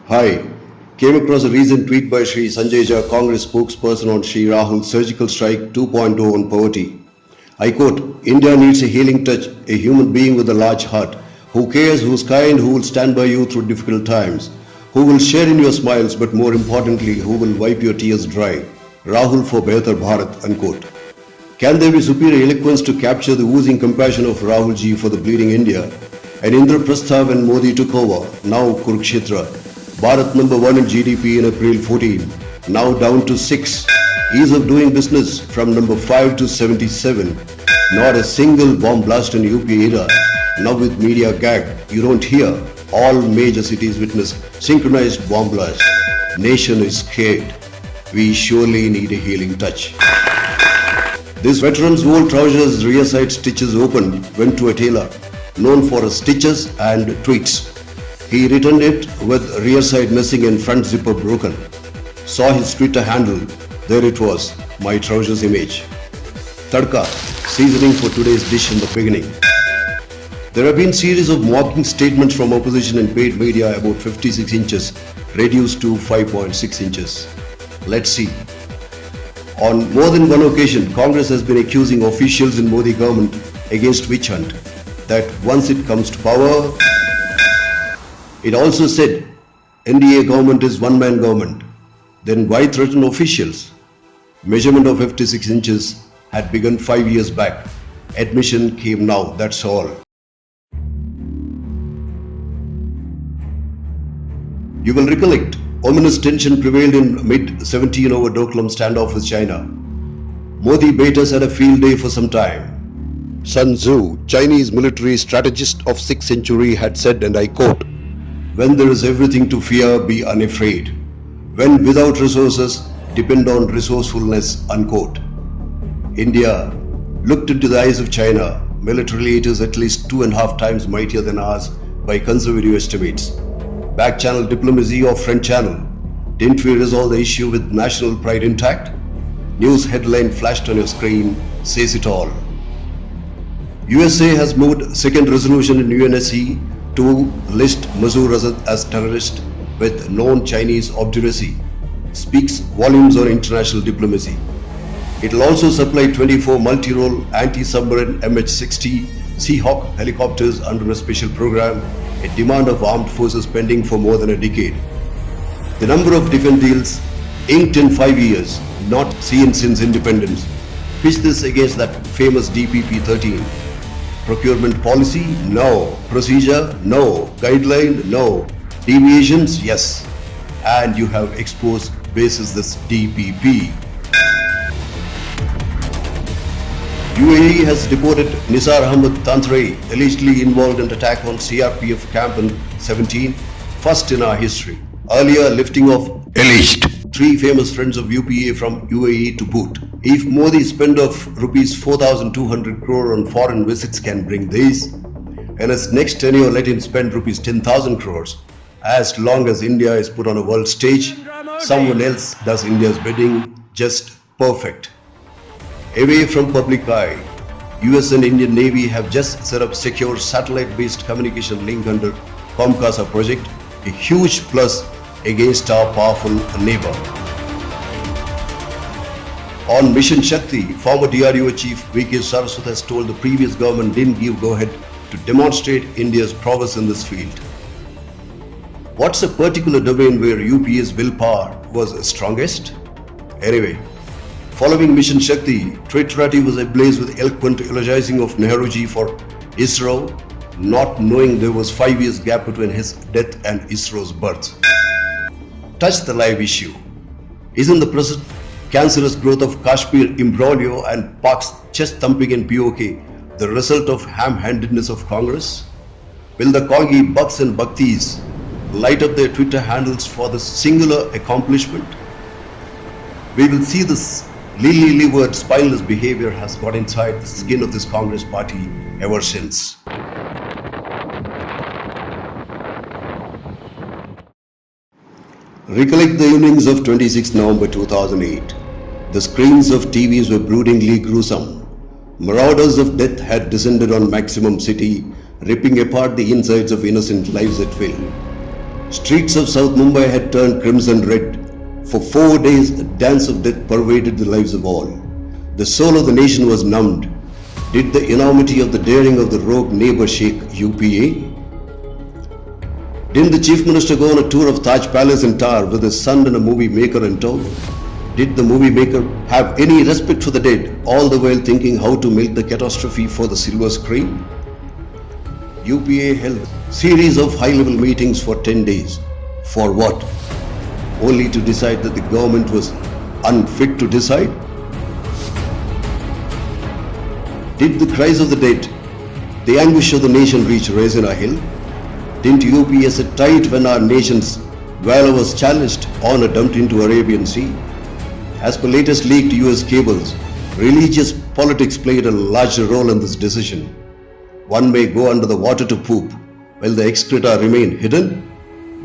Hi. Came across a recent tweet by Sri Sanjay Jha, Congress spokesperson on Sri Rahul's surgical strike 2.0 on poverty. I quote, India needs a healing touch, a human being with a large heart, who cares, who's kind, who will stand by you through difficult times, who will share in your smiles, but more importantly, who will wipe your tears dry. Rahul for Behtar Bharat, unquote. Can there be superior eloquence to capture the oozing compassion of Rahul ji for the bleeding India? And Indraprastha when Modi took over, now Kurukshetra. Bharat number 1 in GDP in April 14, now down to 6. Ease of doing business from number 5 to 77. Not a single bomb blast in UP era. Now with media gag, you don't hear. All major cities witness synchronized bomb blast. Nation is scared. We surely need a healing touch. This veteran's old trousers rear side stitches open went to a tailor, known for his stitches and tweets. He returned it with rear side missing and front zipper broken. Saw his Twitter handle, there it was, my trousers image. Tadka, seasoning for today's dish in the beginning. There have been series of mocking statements from opposition and paid media about 56 inches, reduced to 5.6 inches. Let's see. On more than one occasion, Congress has been accusing officials in Modi government against witch hunt, that once it comes to power, it also said NDA government is one-man government. Then why threaten officials? Measurement of 56 inches had begun 5 years back. Admission came now, that's all. You will recollect, ominous tension prevailed in mid-17 over Doklam standoff with China. Modi baiters had a field day for some time. Sun Tzu, Chinese military strategist of 6th century, had said, and I quote, when there is everything to fear, be unafraid. When without resources, depend on resourcefulness, unquote. India looked into the eyes of China. Militarily, it is at least 2.5 times mightier than ours by conservative estimates. Back channel diplomacy or front channel? Didn't we resolve the issue with national pride intact? News headline flashed on your screen says it all. USA has moved second resolution in UNSC to list Masood as terrorist with known Chinese obduracy. Speaks volumes on international diplomacy. It will also supply 24 multi-role anti-submarine MH-60 Seahawk helicopters under a special program, a demand of armed forces pending for more than a decade. The number of defense deals inked in 5 years, not seen since independence. Pitch this against that famous DPP-13. Procurement policy? No. Procedure? No. Guideline? No. Deviations? Yes. And you have exposed basis this DPP. UAE has deported Nisar Ahmed Tantre, allegedly involved in attack on CRPF camp in 17, first in our history. Earlier lifting of alleged 3 famous friends of UPA from UAE to boot. If Modi spend of rupees 4,200 crore on foreign visits can bring this, and his next tenure let him spend rupees 10,000 crores. As long as India is put on a world stage, someone else does India's bidding, just perfect. Away from public eye, US and Indian Navy have just set up secure satellite-based communication link under Comcasa project, a huge plus against our powerful neighbor. On Mission Shakti, former DRDO Chief V.K. Saraswat has told the previous government didn't give go-ahead to demonstrate India's prowess in this field. What's a particular domain where UPA's willpower was strongest? Anyway, following Mission Shakti, Twitterati was ablaze with eloquent eulogizing of Nehruji for ISRO, not knowing there was 5 years gap between his death and ISRO's birth. Touch the live issue. Isn't the present cancerous growth of Kashmir imbroglio and Pak's chest thumping in POK the result of ham-handedness of Congress? Will the Congi bucks and bhaktis light up their Twitter handles for this singular accomplishment? We will see this lily-livered, spineless behavior has got inside the skin of this Congress party ever since. Recollect the evenings of 26 November 2008. The screens of TVs were broodingly gruesome. Marauders of death had descended on Maximum City, ripping apart the insides of innocent lives at will. Streets of South Mumbai had turned crimson red. For 4 days, a dance of death pervaded the lives of all. The soul of the nation was numbed. Did the enormity of the daring of the rogue neighbor shake UPA? Didn't the Chief Minister go on a tour of Taj Palace and Tower with his son and a movie maker in tow? Did the movie maker have any respect for the dead, all the while thinking how to milk the catastrophe for the silver screen? UPA held a series of high-level meetings for 10 days. For what? Only to decide that the government was unfit to decide? Did the cries of the dead, the anguish of the nation reach Resina Hill? Didn't UPA sit tight when our nation's valor was challenged or dumped into Arabian Sea? As per latest leaked US cables, religious politics played a larger role in this decision. One may go under the water to poop, while the excreta remain hidden.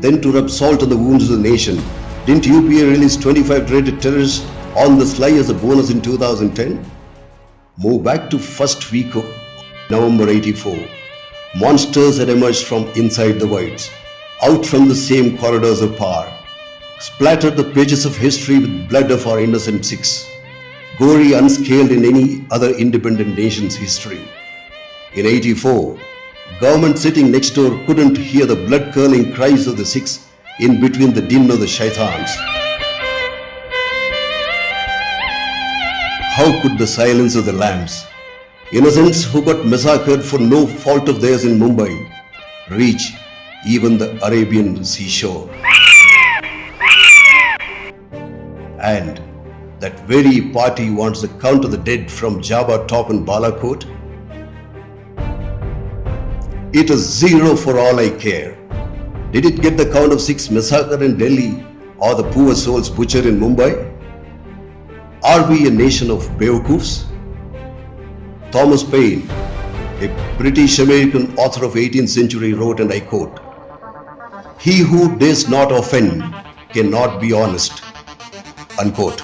Then to rub salt on the wounds of the nation, didn't UPA release 25 dreaded terrorists on the sly as a bonus in 2010? Move back to first week of November 84. Monsters had emerged from inside the whites, out from the same corridors of power, splattered the pages of history with blood of our innocent Sikhs, gory unscaled in any other independent nation's history. In 84, government sitting next door couldn't hear the blood-curdling cries of the Sikhs in between the din of the shaitans. How could the silence of the lambs, innocents who got massacred for no fault of theirs in Mumbai, reach even the Arabian seashore? And that very party wants the count of the dead from Jabba Top and Balakot? It is zero for all I care. Did it get the count of 6 massacred in Delhi or the poor souls butchered in Mumbai? Are we a nation of Beowulfs? Thomas Paine, a British-American author of 18th century, wrote, and I quote, "He who dares not offend cannot be honest," unquote.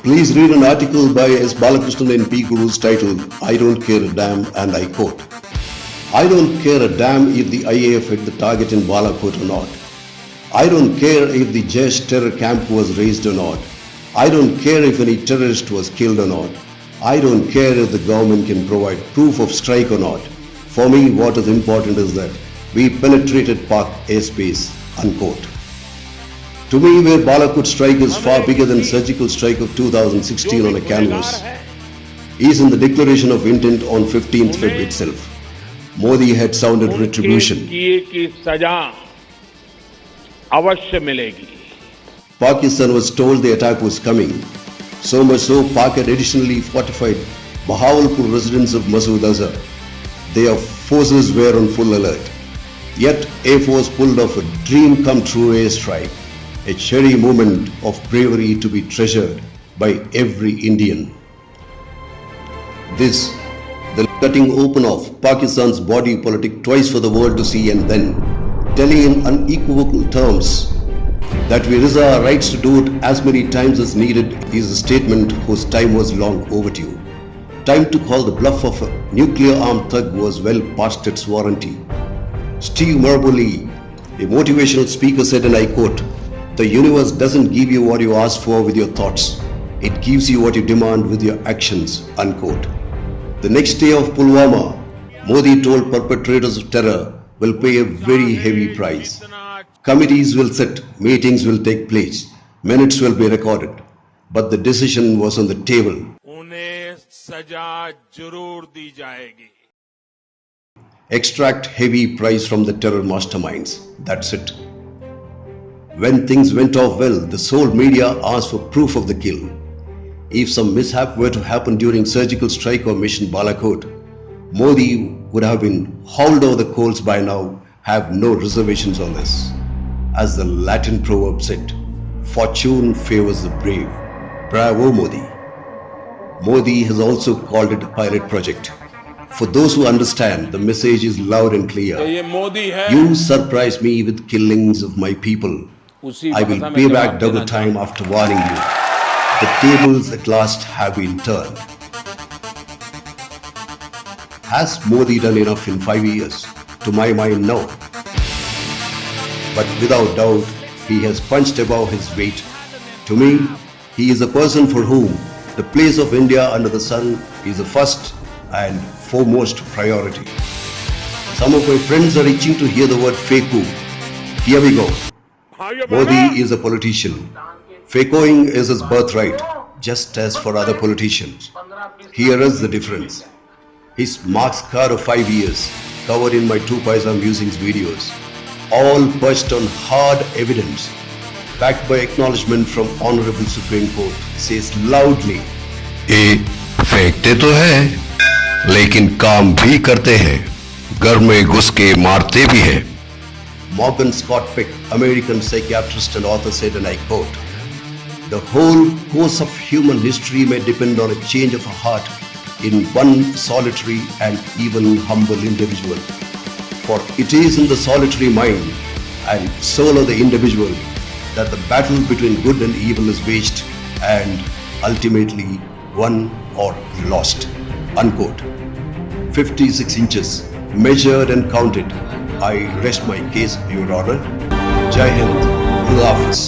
Please read an article by S. Balakrishnan and P. Guru's titled, "I Don't Care a Damn," and I quote, "I don't care a damn if the IAF hit the target in Balakot or not. I don't care if the Jaish terror camp was raised or not. I don't care if any terrorist was killed or not. I don't care if the government can provide proof of strike or not. For me, what is important is that we penetrated Pak airspace," unquote. To me, where Balakot strike is far bigger than surgical strike of 2016 on a canvas, is in the declaration of intent on 15th Feb itself. Modi had sounded retribution. Pakistan was told the attack was coming. So much so, Pak had additionally fortified Bahawalpur residents of Masood Azhar. Their forces were on full alert. Yet, Air Force pulled off a dream come true airstrike, a cherry moment of bravery to be treasured by every Indian. This, the cutting open of Pakistan's body politic twice for the world to see, and then telling in unequivocal terms that we reserve our rights to do it as many times as needed, is a statement whose time was long overdue. Time to call the bluff of a nuclear-armed thug was well past its warranty. Steve Maraboli, a motivational speaker, said, and I quote, "The universe doesn't give you what you ask for with your thoughts. It gives you what you demand with your actions," unquote. The next day of Pulwama, Modi told perpetrators of terror will pay a very heavy price. Committees will sit, meetings will take place, minutes will be recorded. But the decision was on the table. Extract heavy price from the terror masterminds. That's it. When things went off well, the sole media asked for proof of the kill. If some mishap were to happen during surgical strike or mission Balakot, Modi would have been hauled over the coals by now, have no reservations on this. As the Latin proverb said, fortune favors the brave. Bravo, Modi. Modi has also called it a pilot project. For those who understand, the message is loud and clear. You surprise me with killings of my people. I will pay back double time after warning you. The tables at last have been turned. Has Modi done enough in 5 years? To my mind, no. but without doubt, he has punched above his weight. To me, he is a person for whom the place of India under the sun is the first and foremost priority. Some of my friends are itching to hear the word FAKU. Here we go. Modi is a politician. Fakeoing is his birthright, just as for other politicians. Here is the difference. His marks card of 5 years, covered in my 2 Paisa musings videos, all perched on hard evidence, backed by acknowledgement from Honorable Supreme Court, says loudly, ये फेंकते तो हैं, लेकिन काम भी करते हैं, घर में घुस के मारते भी हैं. Morgan Scott Peck, American psychiatrist and author, said, and I quote, "The whole course of human history may depend on a change of heart in one solitary and even humble individual. For it is in the solitary mind and soul of the individual that the battle between good and evil is waged and ultimately won or lost." Unquote. 56 inches, measured and counted. I rest my case, Your Honor. Jai Hind. Khudafis.